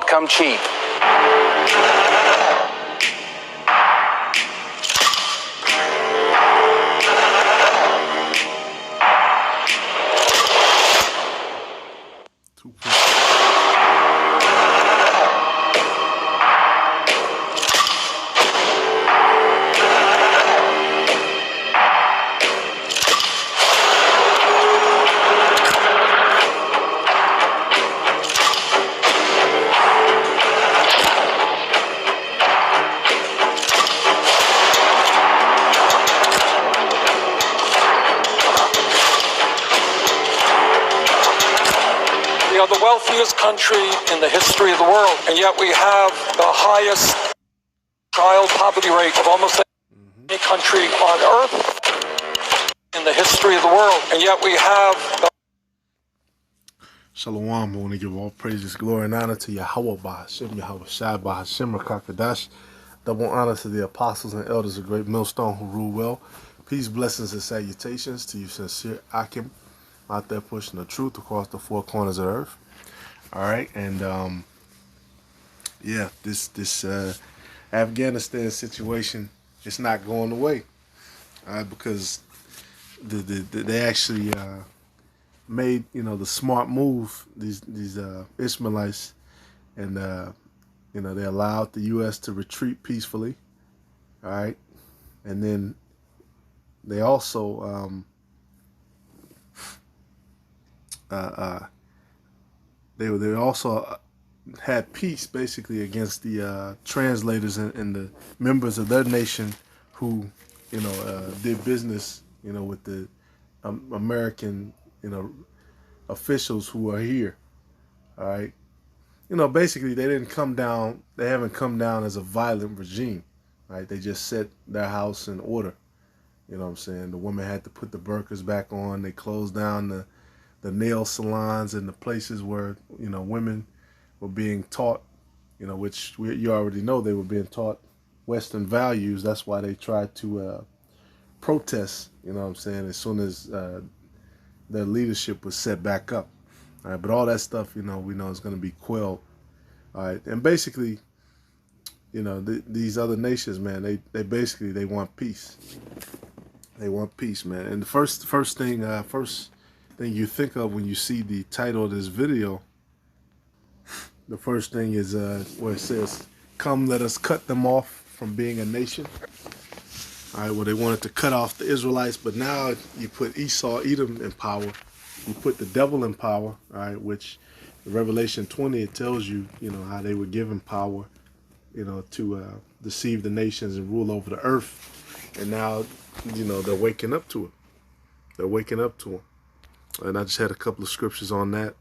come cheap. We are the wealthiest country in the history of the world, and yet we have the highest child poverty rate of almost any country on earth in the history of the world, and yet we have the Shalom. I want to give all praises, glory, and honor to Yahweh Bahashim, Yahweh Shai Bahashim, Rakakadash. Double honor to the apostles and elders of Great Millstone who rule well. Peace, blessings, and salutations to you, sincere Akim, out there pushing the truth across the four corners of the earth. All right, and yeah, this Afghanistan situation, it's not going away, because they actually made the smart move, these Ishmaelites, and they allowed the U.S. to retreat peacefully. All right, and then they also they also had peace basically against the translators and the members of their nation who did business with the American officials who are here. All right, basically they haven't come down as a violent regime. Right, they just set their house in order. You know what I'm saying? The women had to put the burqas back on. They closed down the nail salons and the places where women were being taught, which you already know they were being taught Western values. That's why they tried to protest. You know what I'm saying? As soon as their leadership was set back up. All right, but all that stuff, we know is going to be quelled. All right, and basically, these other nations, man, they want peace. They want peace, man. And the first thing you think of when you see the title of this video, the first thing is where it says, "Come, let us cut them off from being a nation." All right, well, they wanted to cut off the Israelites, but now you put Esau, Edom in power. You put the devil in power, all right, which in Revelation 20, it tells you, how they were given power, to deceive the nations and rule over the earth. And now, they're waking up to it. They're waking up to them. And I just had a couple of scriptures on that.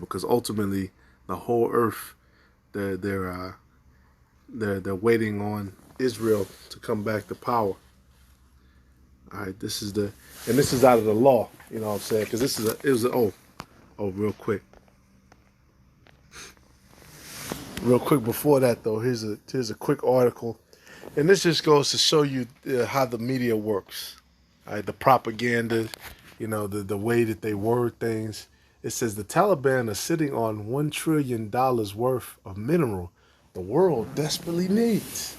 Because ultimately, the whole earth, they're waiting on Israel to come back to power. All right, this is out of the law. You know what I'm saying? Because real quick before that though, here's a quick article, and this just goes to show you how the media works. All right, the propaganda, the way that they word things. It says the Taliban are sitting on $1 trillion worth of mineral the world desperately needs.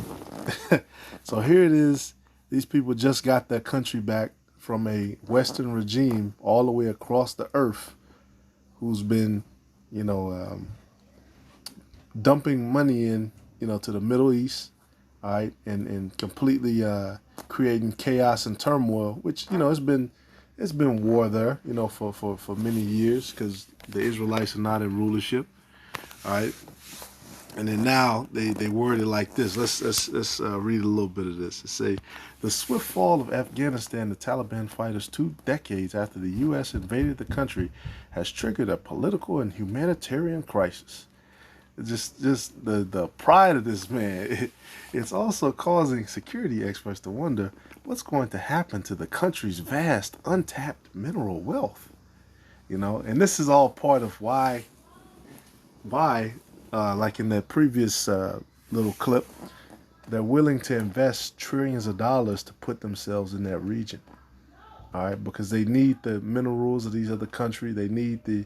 So here it is. These people just got their country back from a Western regime all the way across the earth who's been, dumping money in, to the Middle East, all right, and completely creating chaos and turmoil, which, it's been war there, for many years because the Israelites are not in rulership, all right. And then now they word it like this. Let's read a little bit of this. It say, the swift fall of Afghanistan, the Taliban fighters 2 decades after the U.S. invaded the country, has triggered a political and humanitarian crisis. Just the pride of this man. It's also causing security experts to wonder what's going to happen to the country's vast, untapped mineral wealth. And this is all part of why, like in that previous little clip, they're willing to invest trillions of dollars to put themselves in that region. All right, because they need the minerals of these other countries. They need the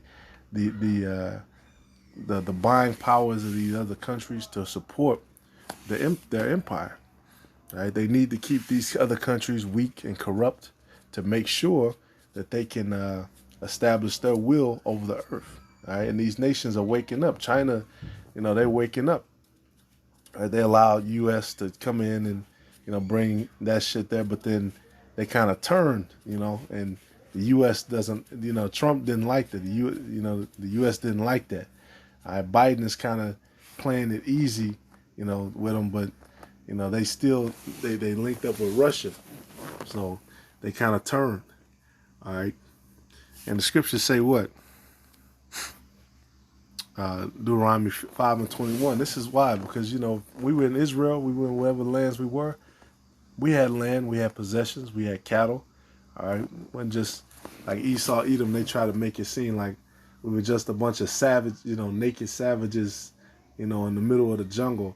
the buying powers of these other countries to support their empire. Right? They need to keep these other countries weak and corrupt to make sure that they can establish their will over the earth. Right? And these nations are waking up. China, they're waking up. Right? They allowed U.S. to come in and bring that shit there, but then they kind of turned, and the U.S. doesn't, Trump didn't like that. The U.S. didn't like that. Biden is kind of playing it easy, with them, but they still they linked up with Russia, so they kind of turned. All right, and the scriptures say what? Deuteronomy 5:21. This is why, because we were in Israel, we were in whatever lands we were. We had land, we had possessions, we had cattle. All right, when just like Esau, Edom, they try to make it seem like we were just a bunch of savage, naked savages, in the middle of the jungle,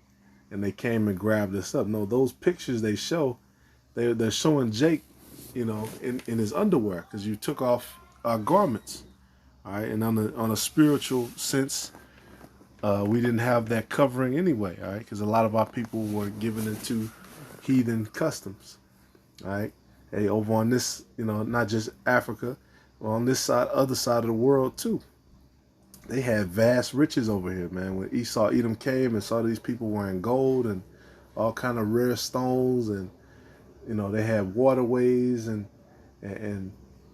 and they came and grabbed us up. No, those pictures they show, they're showing Jake, in his underwear, because you took off our garments. All right, and on a spiritual sense, we didn't have that covering anyway. All right, because a lot of our people were given into heathen customs. All right, hey, over on this, not just Africa, but on this side, other side of the world too. They had vast riches over here, man. When Esau, Edom came and saw these people wearing gold and all kind of rare stones, and they had waterways and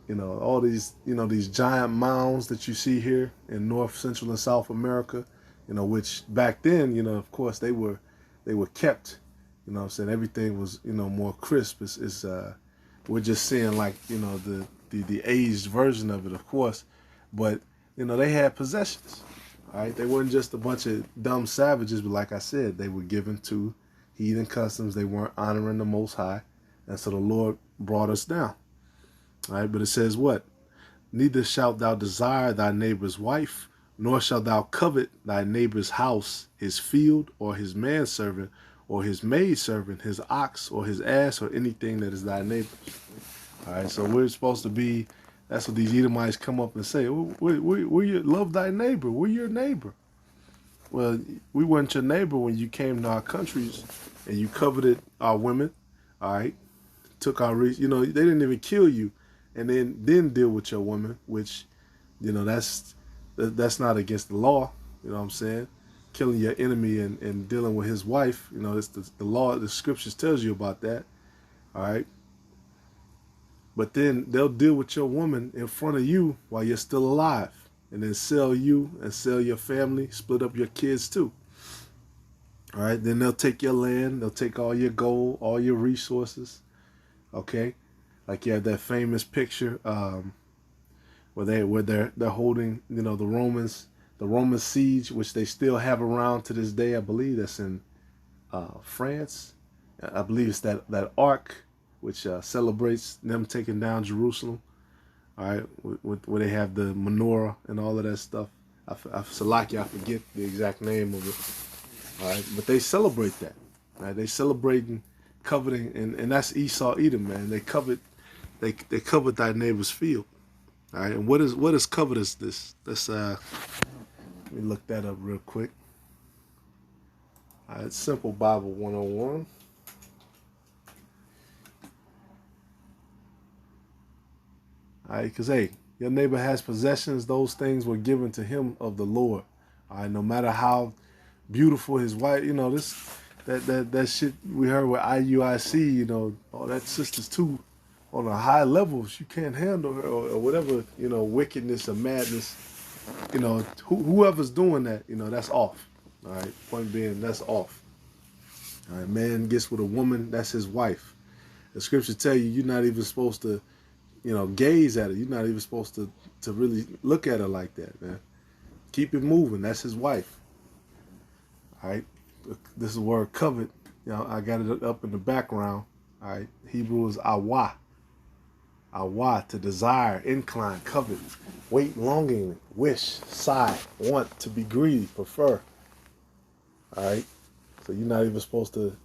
all these these giant mounds that you see here in North, Central, and South America, which back then, of course they were kept, I'm saying, everything was more crisp. We're just seeing like the aged version of it, of course, but they had possessions. All right, they weren't just a bunch of dumb savages, but like I said, they were given to heathen customs. They weren't honoring the Most High, and so the Lord brought us down. All right, but it says what? Neither shalt thou desire thy neighbor's wife, nor shalt thou covet thy neighbor's house, his field, or his manservant, or his maidservant, his ox, or his ass, or anything that is thy neighbor's. All right, so we're supposed to be, that's what these Edomites come up and say. We love thy neighbor. We're your neighbor. Well, we weren't your neighbor when you came to our countries and you coveted our women. All right, took our, they didn't even kill you, and then deal with your woman, which, that's not against the law. You know what I'm saying? Killing your enemy and dealing with his wife. It's the law. The scriptures tells you about that. All right. But then they'll deal with your woman in front of you while you're still alive, and then sell you and sell your family, split up your kids too. All right, then they'll take your land, they'll take all your gold, all your resources. Okay, like you have that famous picture where they're holding, the Roman siege, which they still have around to this day. I believe that's in France. I believe it's that ark, which celebrates them taking down Jerusalem. All right, where they have the menorah and all of that stuff. I forget the exact name of it. All right, but they celebrate that. All right, they celebrating coveting, and that's Esau, Edom, man. They covet thy neighbor's field. All right, and what is covetous? Let's let me look that up real quick. All right, it's Simple Bible 101. All right, because, hey, your neighbor has possessions. Those things were given to him of the Lord. All right, no matter how beautiful his wife, that shit we heard with IUIC, all that sister's too on a high level. She can't handle her or whatever, wickedness or madness. Whoever's doing that, that's off. All right, point being, that's off. All right, man gets with a woman, that's his wife. The scriptures tell you you're not even supposed to gaze at her. You're not even supposed to really look at her like that, man. Keep it moving. That's his wife. All right. This is the word covet. I got it up in the background. All right. Hebrew is awa. Awa, to desire, incline, covet, wait longingly, wish, sigh, want, to be greedy, prefer. All right. So you're not even supposed to,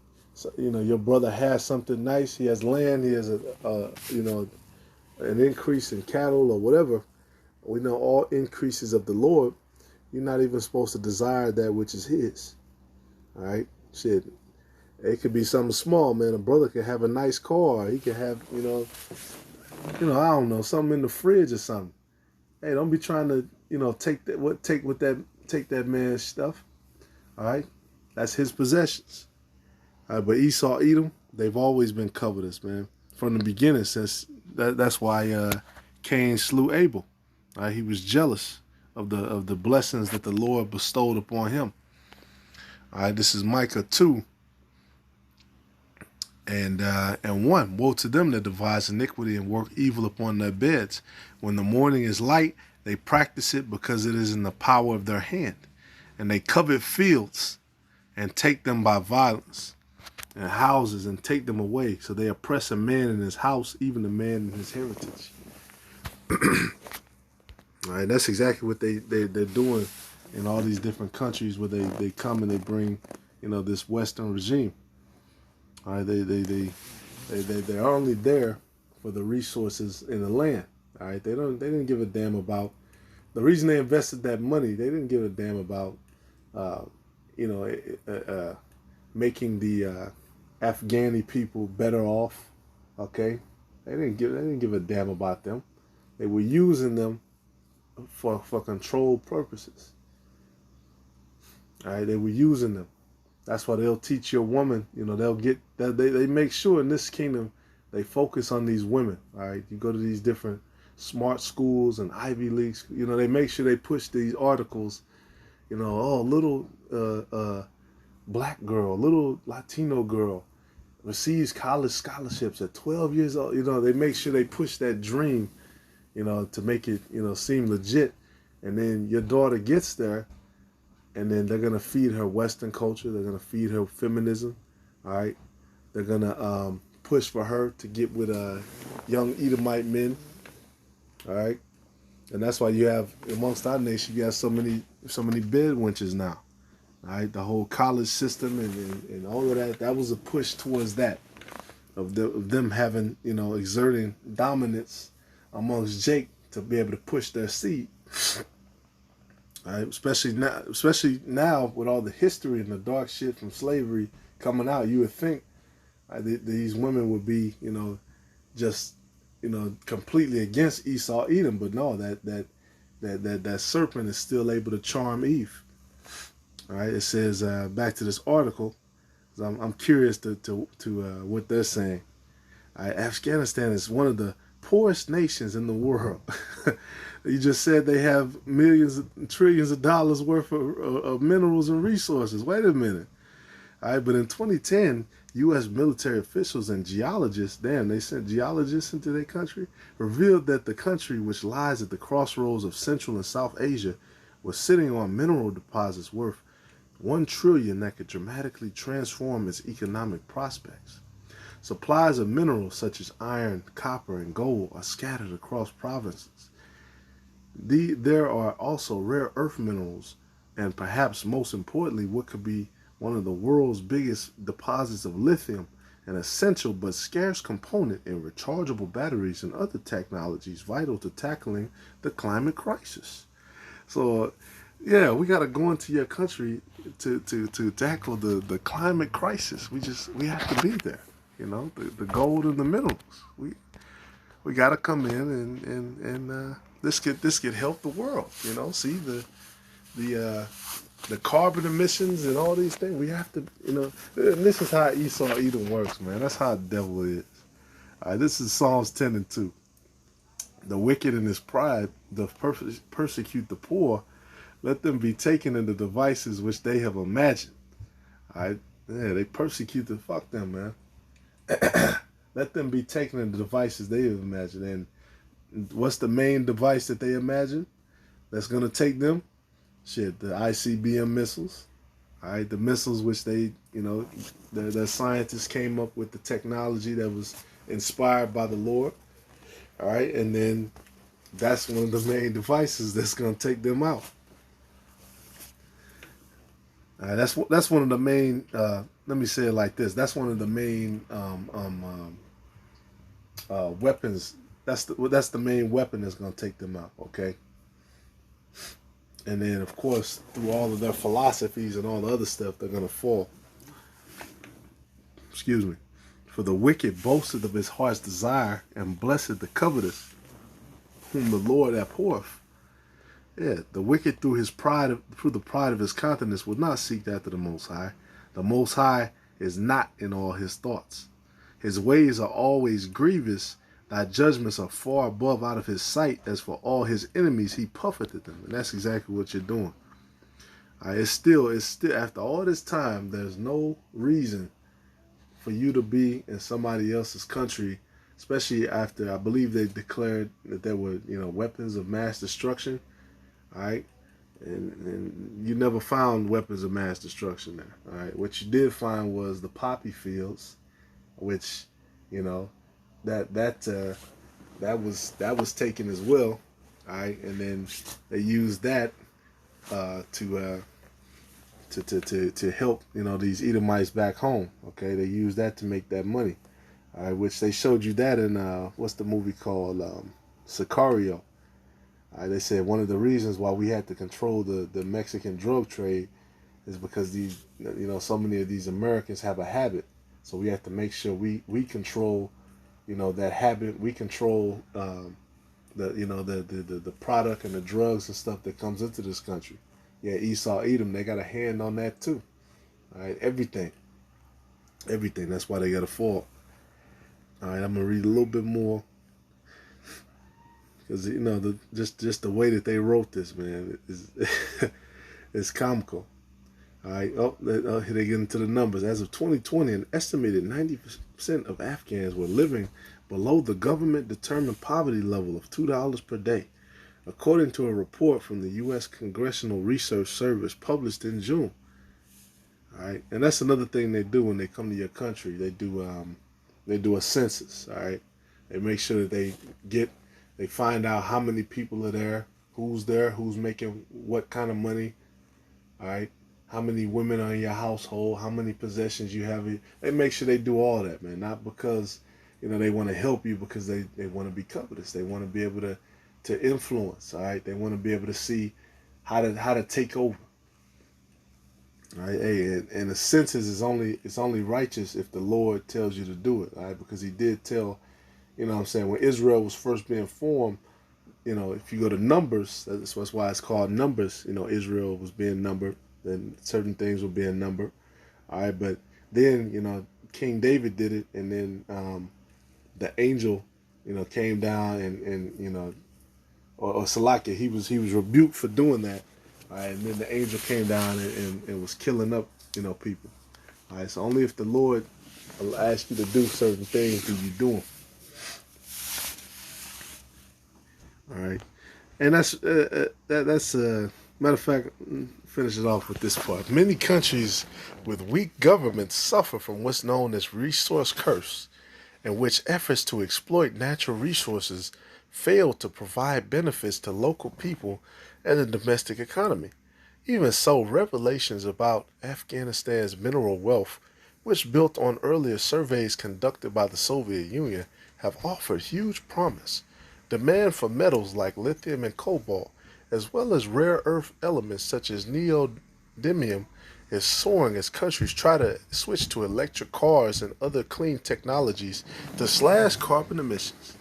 your brother has something nice. He has land. He has an increase in cattle or whatever. We know all increases of the Lord You're not even supposed to desire that which is his. All right, shit. It could be something small, man. A brother could have a nice car. He could have, I don't know, something in the fridge or something. Hey, don't be trying to, take that man's stuff. All right, that's his possessions. All right, but Esau, Edom, they've always been covetous, man, from the beginning. Since that's why Cain slew Abel. All right, he was jealous of the blessings that the Lord bestowed upon him. All right, this is Micah 2 and 1. Woe to them that devise iniquity and work evil upon their beds. When the morning is light, they practice it because it is in the power of their hand. And they covet fields and take them by violence, and houses and take them away. So they oppress a man in his house, even a man in his heritage. All right, that's exactly what they're doing in all these different countries where they come and they bring, this Western regime. All right, they're only there for the resources in the land. All right, they didn't give a damn about the reason they invested that money. They didn't give a damn about making the Afghani people better off. Okay, they didn't give a damn about them. They were using them for control purposes. All right, they were using them. That's why they'll teach your woman. They'll get that. They make sure in this kingdom they focus on these women. All right, you go to these different smart schools and Ivy Leagues. They make sure they push these articles. Little black girl, little Latino girl receives college scholarships at 12 years old. They make sure they push that dream, to make it, seem legit. And then your daughter gets there, and then they're going to feed her Western culture. They're going to feed her feminism. All right. They're going to push for her to get with young Edomite men. All right. And that's why you have, amongst our nation, you have so many bed wenches now. All right. The whole college system and all of that was a push towards that, of them having, exerting dominance amongst Jake to be able to push their seed. All right, especially now with all the history and the dark shit from slavery coming out, you would think these women would be, just, completely against Esau, Edom, but no, that serpent is still able to charm Eve. All right, it says back to this article. I'm curious to what they're saying. All right, Afghanistan is one of the poorest nations in the world. You just said they have millions, trillions of dollars worth of minerals and resources. Wait a minute. All right, but in 2010, U.S. military officials and geologists, they sent geologists into their country, revealed that the country, which lies at the crossroads of Central and South Asia, was sitting on mineral deposits worth $1 trillion that could dramatically transform its economic prospects. Supplies of minerals such as iron, copper, and gold are scattered across provinces. There are also rare earth minerals, and perhaps most importantly, what could be one of the world's biggest deposits of lithium, an essential but scarce component in rechargeable batteries and other technologies vital to tackling the climate crisis. So, yeah, we got to go into your country to tackle the climate crisis. We have to be there. The gold and the minerals. We got to come in and this could help the world. See the carbon emissions and all these things. We have to, and this is how Esau Edom works, man. That's how the devil is. All right, this is Psalms 10 and 2. The wicked in his pride doth persecute the poor. Let them be taken in the devices which they have imagined. All right, yeah, they persecute the fuck them, man. Let them be taken in the devices they have imagined. And what's the main device that they imagine that's going to take them? Shit, the ICBM missiles. All right, the missiles which they, the scientists came up with the technology that was inspired by the Lord. All right, and then that's one of the main devices that's going to take them out. All right, that's one of the main. Let me say it like this: that's one of the main weapons. That's the main weapon that's going to take them out. Okay. And then, of course, through all of their philosophies and all the other stuff, they're going to fall. Excuse me. For the wicked boasted of his heart's desire, and blessed the covetous, whom the Lord abhorreth. Yeah, the wicked through the pride of his countenance will not seek after the Most High. The Most High is not in all his thoughts. His ways are always grievous. Thy judgments are far above out of his sight. As for all his enemies, he puffeth at them. And that's exactly what you're doing. It's still, after all this time, there's no reason for you to be in somebody else's country, especially after I believe they declared that there were, weapons of mass destruction. All right. And you never found weapons of mass destruction there. All right. What you did find was the poppy fields, which, that was taken as well. All right. And then they used that to help, these Edomites back home. Okay. They used that to make that money. All right. Which they showed you that in what's the movie called? Sicario. They said one of the reasons why we had to control the Mexican drug trade is because so many of these Americans have a habit. So we have to make sure we control, that habit. We control the product and the drugs and stuff that comes into this country. Yeah, Esau, Edom, they got a hand on that too. All right, everything. That's why they got to fall. All right, I'm gonna read a little bit more. Because just the way that they wrote this, man, is it's comical. All right, here they get into the numbers. As of 2020, an estimated 90% of Afghans were living below the government-determined poverty level of $2 per day, according to a report from the U.S. Congressional Research Service published in June. All right, and that's another thing they do when they come to your country. They do a census. All right, they make sure that they find out how many people are there, who's making what kind of money, all right? How many women are in your household, how many possessions you have. They make sure they do all that, man. Not because, they want to help you, because they want to be covetous. They want to be able to influence, all right? They want to be able to see how to take over. All right, hey, and the census is only righteous if the Lord tells you to do it, all right? Because he did tell, when Israel was first being formed, if you go to Numbers, that's why it's called Numbers. Israel was being numbered, and certain things were being numbered. All right, but then, King David did it, and then the angel, came down and or Salakia, he was rebuked for doing that. All right, and then the angel came down and was killing up, people. All right, so only if the Lord will ask you to do certain things do you do them. All right, and that's matter of fact. Finish it off with this part. Many countries with weak governments suffer from what's known as resource curse, in which efforts to exploit natural resources fail to provide benefits to local people and the domestic economy. Even so, revelations about Afghanistan's mineral wealth, which built on earlier surveys conducted by the Soviet Union, have offered huge promise. Demand for metals like lithium and cobalt, as well as rare earth elements such as neodymium, is soaring as countries try to switch to electric cars and other clean technologies to slash carbon emissions.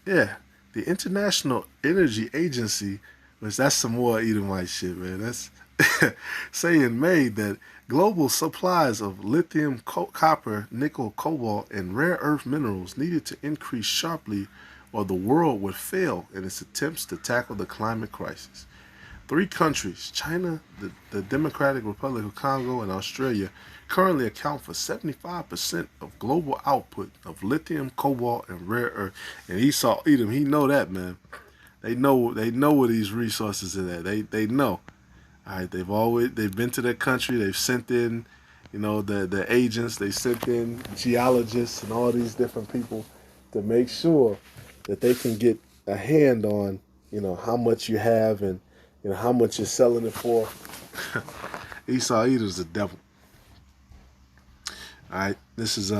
Yeah, the International Energy Agency, which that's some more Edomite shit, man. That's saying made that global supplies of lithium, copper, nickel, cobalt, and rare earth minerals needed to increase sharply, or the world would fail in its attempts to tackle the climate crisis. 3 countries, China, the Democratic Republic of Congo, and Australia, currently account for 75% of global output of lithium, cobalt, and rare earth. And Esau, Edom, he know that, man. They know where these resources are at. They know. All right, they've been to that country. They've sent in, the agents. They sent in geologists and all these different people to make sure that they can get a hand on, how much you have and, how much you're selling it for. Esau Edom's the devil. All right, this is